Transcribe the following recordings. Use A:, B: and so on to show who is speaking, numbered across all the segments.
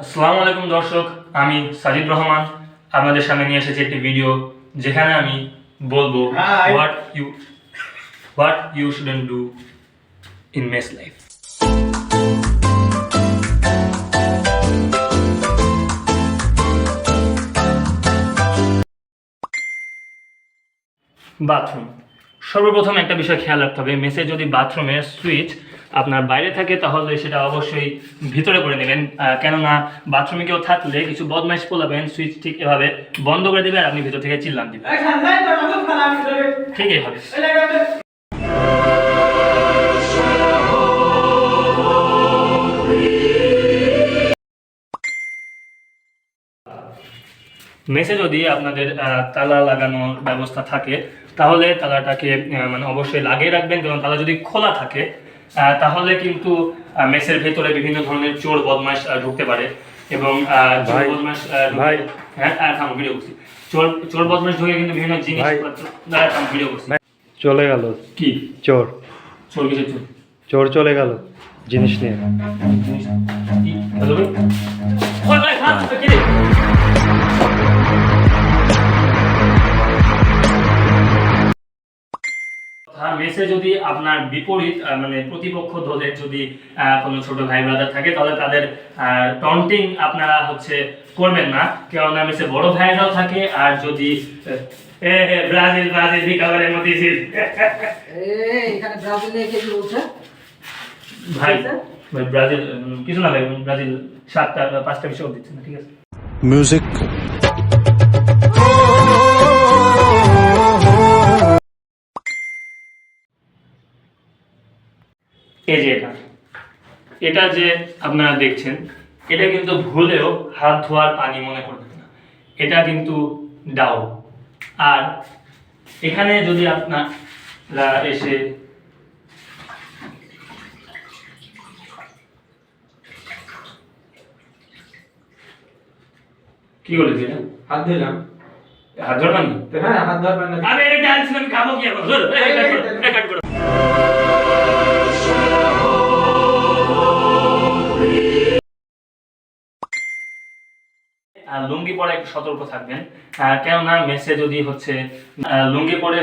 A: আসসালামু আলাইকুম দর্শক, আমি সাজিদ রহমান আপনাদের সামনে নিয়ে এসেছি একটি ভিডিও যেখানে আমি বলবো what you shouldn't do in mess life. Bathroom. সর্বপ্রথম একটা বিষয় খেয়াল রাখতে হবে, মেসে যদি বাথরুমের সুইচ আপনার বাইরে থাকে তাহলে সেটা অবশ্যই ভিতরে করে নেবেন, কেননা বাথরুমে কেউ থাকলে কিছু বদমাইশ পোলাবেন সুইচ ঠিক এভাবে বন্ধ করে দেবে আর আপনি ভিতর থেকে চিল্লান দিবেন, ঠিক এইভাবে। মেসে যদি আপনাদের তালা লাগানোর ব্যবস্থা থাকে তাহলে তালাটাকে মানে অবশ্যই লাগিয়ে রাখবেন, কারণ তালা যদি খোলা থাকে তাহলে কিন্তু মেসের ভেতরে বিভিন্ন ধরনের চোর বদমাশ ঢুকতে পারে এবং চোর বদমাশ ভিডিও করছি, চোর বদমাশ ঢুকে কিন্তু বিভিন্ন জিনিস ভিডিও করছি।
B: চলে গেল
A: কি
B: চোর?
A: চোর কিসের চোর?
B: চোর চলে গেল জিনিস নিয়ে।
A: মেসে যদি আপনার বিপরীত মানে প্রতিপক্ষ দলের যদি কোনো ছোট ভাই ব্রাদার থাকে তাহলে তাদের টন্টিং আপনারা করবেন না, কেননা মেসে বড় ভাইরাও থাকে। আর যদি ব্রাজিল ব্রাজিল রিকভারের মধ্যে
C: এখানে ব্রাজিল নিয়ে কে কি বলছে
A: ভাই ব্রাজিল কিছু না ভাই, ব্রাজিল 5টা বিশ্বকাপ দিচ্ছে না, ঠিক আছে।
B: মিউজিক
A: এই যে এটা যে আপনারা দেখছেন, এটা কিন্তু ভুলেও হাত ধোয়ার পানি মনে করবেন না, এটা কিন্তু ডাউ। আর এখানে যদি আপনারা এসে কি বলেছি,
C: হাত ধুইলাম,
A: হাত ধোয়ার পানি।
C: হ্যাঁ হাত ধোয়ার পানি।
A: আমি এটা জানছি, আমি খাবো কি এখন? কাট করো। লুঙ্গি পরে একটু সতর্ক থাকবেন, কেননা মেসে যদি লুঙ্গি পরে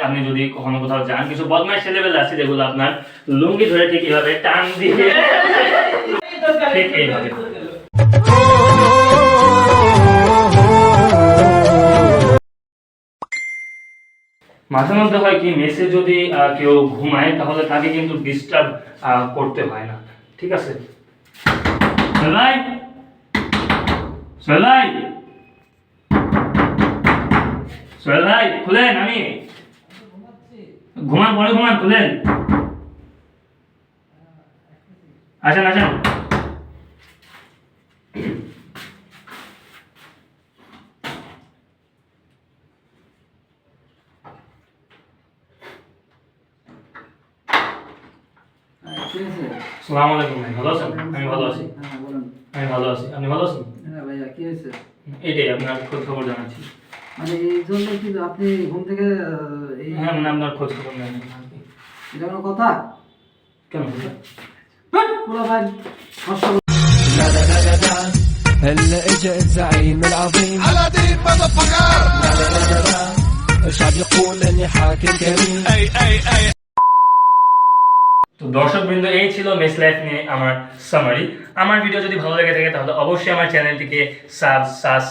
A: আপনি যদি কখনো কোথাও যান, কিছু বদমাইশ ছেলেবেলা আছে যেগুলো আপনার লুঙ্গি ধরে ঠিক এইভাবে টান দিয়ে ঠিক এইভাবে। মাঝে মধ্যে হয় কি, মেসে যদি কেউ ঘুমায় তাহলে তাকে কিন্তু ডিস্টার্ব করতে হয় না, ঠিক আছে। সোহেল ভাই খুলেন, আমি ঘুমান পরে ঘুমান, খুলেন, আসেন আসেন। আসসালামু আলাইকুম ভাই, ভালো আছেন? আমি ভালো আছি। আমি ভালো আছি, আপনি ভালো আছেন?
C: হ্যাঁ ভাইয়া কি হয়েছে?
A: এটাই আপনার খোঁজ খবর জানাচ্ছি।
C: মানে এই জন্য কি আপনি ঘুম থেকে
A: হ্যাঁ মানে আপনার খোঁজ খবর নেন।
C: এটা কোনো কথা?
A: কেন
C: পুরো ভাই
D: هلا اجا الزعيم العظيم على دين مدفقر الشعب يقول اني حاكم كريم اي
A: তো দর্শকবৃন্দ, এই ছিল মেস লাইফ নিয়ে আমার সামারি। আমার ভিডিও যদি ভালো লেগে থাকে তাহলে অবশ্যই আমার চ্যানেলটিকে সাবস্ক্রাইব